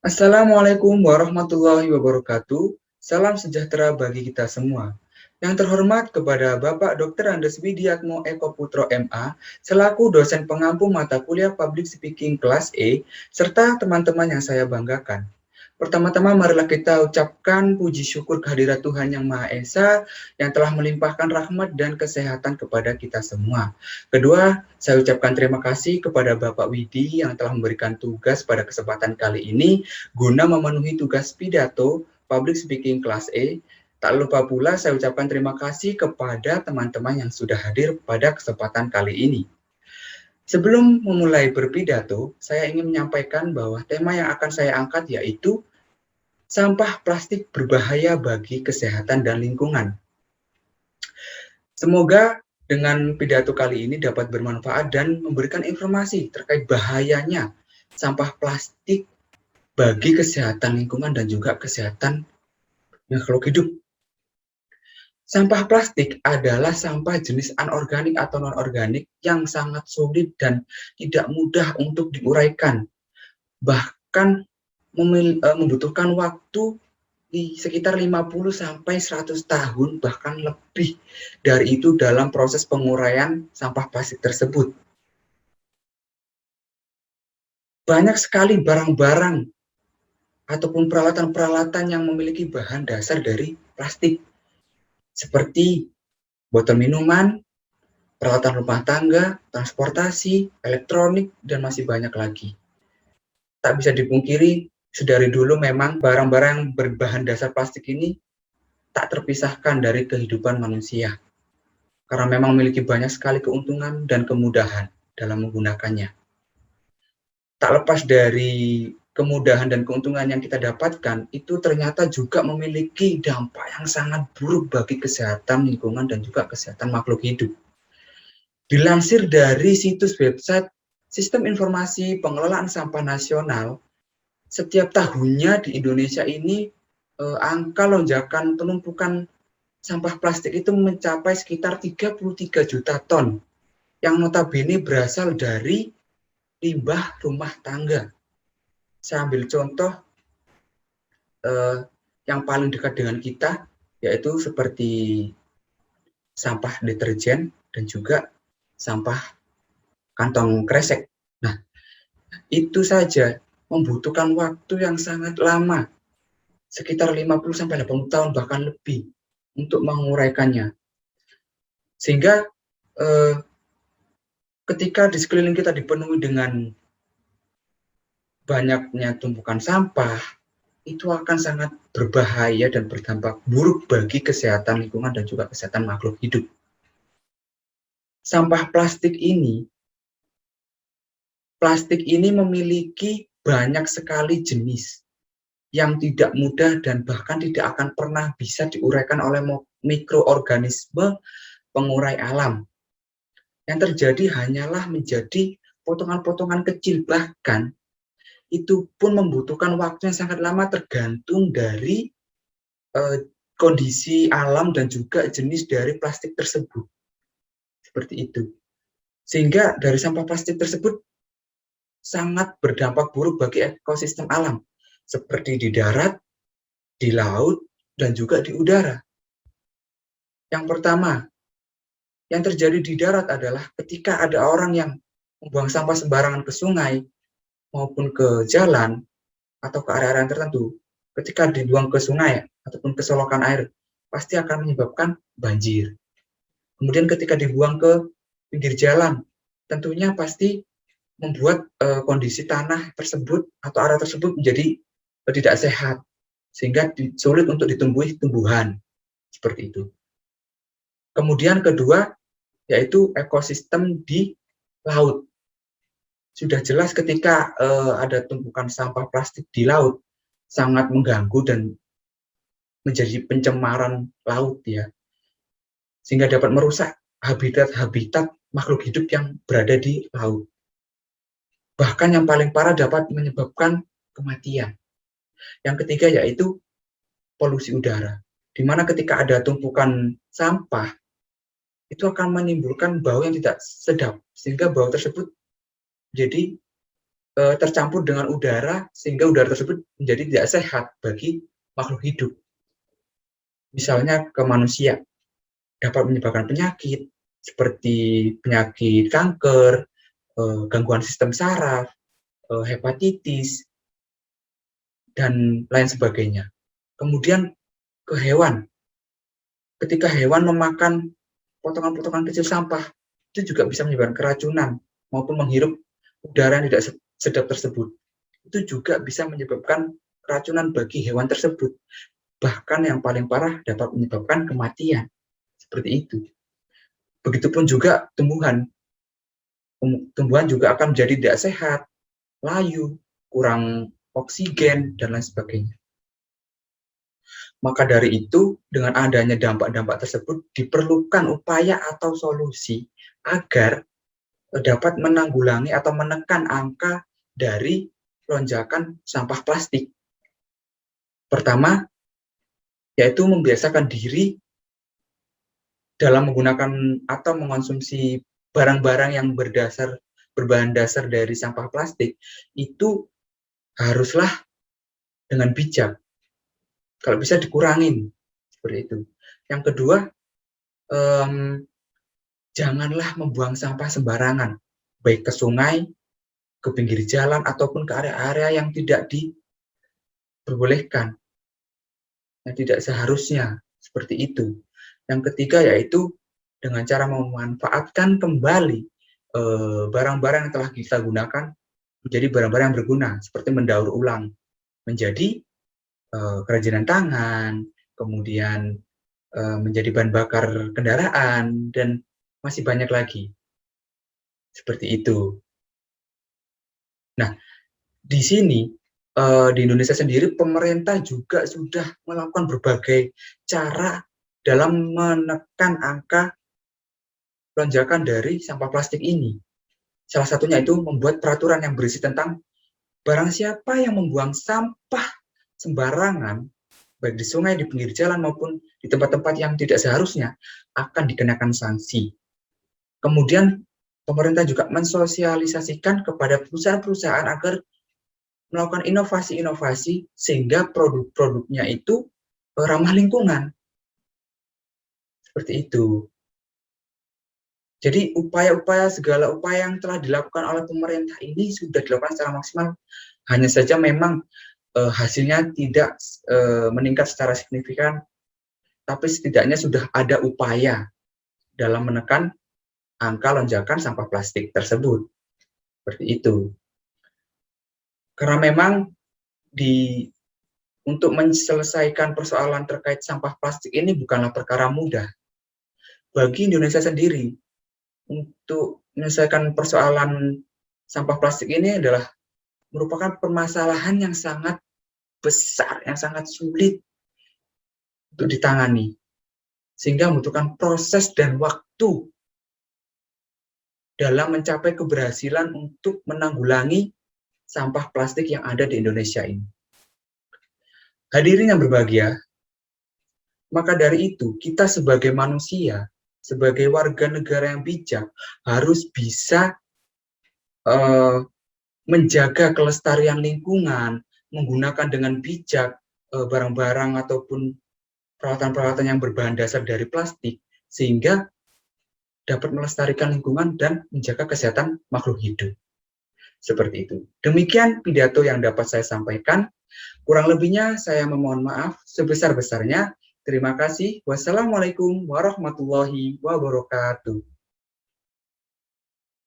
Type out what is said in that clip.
Assalamualaikum warahmatullahi wabarakatuh. Salam sejahtera bagi kita semua. Yang terhormat kepada Bapak Dr. Andes Widiatmo Eko Putro MA, selaku dosen pengampu mata kuliah Public Speaking kelas E, serta teman-teman yang saya banggakan. Pertama-tama marilah kita ucapkan puji syukur kehadirat Tuhan Yang Maha Esa yang telah melimpahkan rahmat dan kesehatan kepada kita semua. Kedua, saya ucapkan terima kasih kepada Bapak Widi yang telah memberikan tugas pada kesempatan kali ini guna memenuhi tugas pidato Public Speaking kelas E. Tak lupa pula saya ucapkan terima kasih kepada teman-teman yang sudah hadir pada kesempatan kali ini. Sebelum memulai berpidato, saya ingin menyampaikan bahwa tema yang akan saya angkat yaitu sampah plastik berbahaya bagi kesehatan dan lingkungan. Semoga dengan pidato kali ini dapat bermanfaat dan memberikan informasi terkait bahayanya sampah plastik bagi kesehatan lingkungan dan juga kesehatan makhluk hidup. Sampah plastik adalah sampah jenis anorganik atau non-organik yang sangat sulit dan tidak mudah untuk diuraikan. Bahkan membutuhkan waktu di sekitar 50 sampai 100 tahun bahkan lebih dari itu dalam proses penguraian sampah plastik tersebut. Banyak sekali barang-barang ataupun peralatan-peralatan yang memiliki bahan dasar dari plastik seperti botol minuman, peralatan rumah tangga, transportasi, elektronik, dan masih banyak lagi. Tak bisa dipungkiri, sedari dulu memang barang-barang yang berbahan dasar plastik ini tak terpisahkan dari kehidupan manusia, karena memang memiliki banyak sekali keuntungan dan kemudahan dalam menggunakannya. Tak lepas dari kemudahan dan keuntungan yang kita dapatkan, itu ternyata juga memiliki dampak yang sangat buruk bagi kesehatan lingkungan dan juga kesehatan makhluk hidup. Dilansir dari situs website Sistem Informasi Pengelolaan Sampah Nasional, setiap tahunnya di Indonesia ini angka lonjakan penumpukan sampah plastik itu mencapai sekitar 33 juta ton, yang notabene berasal dari limbah rumah tangga. Saya ambil contoh yang paling dekat dengan kita, yaitu seperti sampah deterjen dan juga sampah kantong kresek. Nah, itu saja membutuhkan waktu yang sangat lama, sekitar 50-80 tahun bahkan lebih untuk menguraikannya. Sehingga ketika di sekeliling kita dipenuhi dengan banyaknya tumpukan sampah, itu akan sangat berbahaya dan berdampak buruk bagi kesehatan lingkungan dan juga kesehatan makhluk hidup. Sampah plastik ini memiliki banyak sekali jenis yang tidak mudah dan bahkan tidak akan pernah bisa diuraikan oleh mikroorganisme pengurai alam. Yang terjadi hanyalah menjadi potongan-potongan kecil, bahkan itu pun membutuhkan waktu yang sangat lama tergantung dari kondisi alam dan juga jenis dari plastik tersebut. Seperti itu. Sehingga dari sampah plastik tersebut sangat berdampak buruk bagi ekosistem alam, seperti di darat, di laut, dan juga di udara. Yang pertama, yang terjadi di darat adalah ketika ada orang yang membuang sampah sembarangan ke sungai maupun ke jalan atau ke area-area tertentu, ketika dibuang ke sungai ataupun ke solokan air, pasti akan menyebabkan banjir. Kemudian ketika dibuang ke pinggir jalan, tentunya pasti membuat kondisi tanah tersebut atau area tersebut menjadi tidak sehat, sehingga sulit untuk ditumbuhi tumbuhan, seperti itu. Kemudian kedua, yaitu ekosistem di laut. Sudah jelas ketika ada tumpukan sampah plastik di laut, sangat mengganggu dan menjadi pencemaran laut ya, sehingga dapat merusak habitat-habitat makhluk hidup yang berada di laut. Bahkan yang paling parah dapat menyebabkan kematian. Yang ketiga yaitu polusi udara, di mana ketika ada tumpukan sampah, itu akan menimbulkan bau yang tidak sedap, sehingga bau tersebut jadi tercampur dengan udara sehingga udara tersebut menjadi tidak sehat bagi makhluk hidup. Misalnya ke manusia dapat menyebabkan penyakit seperti penyakit kanker, gangguan sistem saraf, hepatitis, dan lain sebagainya. Kemudian ke hewan, ketika hewan memakan potongan-potongan kecil sampah, itu juga bisa menyebabkan keracunan maupun menghirup udara yang tidak sedap tersebut. Itu juga bisa menyebabkan keracunan bagi hewan tersebut. Bahkan yang paling parah dapat menyebabkan kematian. Seperti itu. Begitupun juga tumbuhan. Tumbuhan juga akan menjadi tidak sehat, layu, kurang oksigen, dan lain sebagainya. Maka dari itu, dengan adanya dampak-dampak tersebut, diperlukan upaya atau solusi agar dapat menanggulangi atau menekan angka dari lonjakan sampah plastik. Pertama, yaitu membiasakan diri dalam menggunakan atau mengonsumsi barang-barang yang berbahan dasar dari sampah plastik, itu haruslah dengan bijak. Kalau bisa dikurangin, seperti itu. Yang kedua, janganlah membuang sampah sembarangan, baik ke sungai, ke pinggir jalan, ataupun ke area-area yang tidak diperbolehkan, yang tidak seharusnya, seperti itu. Yang ketiga yaitu dengan cara memanfaatkan kembali barang-barang yang telah kita gunakan menjadi barang-barang yang berguna, seperti mendaur ulang menjadi kerajinan tangan, kemudian menjadi bahan bakar kendaraan, dan masih banyak lagi. Seperti itu. Nah, di sini, di Indonesia sendiri, pemerintah juga sudah melakukan berbagai cara dalam menekan angka lonjakan dari sampah plastik ini. Salah satunya itu membuat peraturan yang berisi tentang barang siapa yang membuang sampah sembarangan, baik di sungai, di pinggir jalan, maupun di tempat-tempat yang tidak seharusnya, akan dikenakan sanksi. Kemudian, pemerintah juga mensosialisasikan kepada perusahaan-perusahaan agar melakukan inovasi-inovasi sehingga produk-produknya itu ramah lingkungan. Seperti itu. Jadi segala upaya yang telah dilakukan oleh pemerintah ini sudah dilakukan secara maksimal. Hanya saja memang hasilnya tidak meningkat secara signifikan, tapi setidaknya sudah ada upaya dalam menekan angka lonjakan sampah plastik tersebut. Seperti itu. Karena memang untuk menyelesaikan persoalan terkait sampah plastik ini bukanlah perkara mudah. Bagi Indonesia sendiri, untuk menyelesaikan persoalan sampah plastik ini adalah merupakan permasalahan yang sangat besar, yang sangat sulit untuk ditangani, sehingga membutuhkan proses dan waktu dalam mencapai keberhasilan untuk menanggulangi sampah plastik yang ada di Indonesia ini. Hadirin yang berbahagia, maka dari itu kita sebagai manusia, sebagai warga negara yang bijak, harus bisa menjaga kelestarian lingkungan, menggunakan dengan bijak barang-barang ataupun peralatan-peralatan yang berbahan dasar dari plastik, sehingga dapat melestarikan lingkungan dan menjaga kesehatan makhluk hidup. Seperti itu. Demikian pidato yang dapat saya sampaikan. Kurang lebihnya saya memohon maaf sebesar-besarnya. Terima kasih. Wassalamualaikum warahmatullahi wabarakatuh.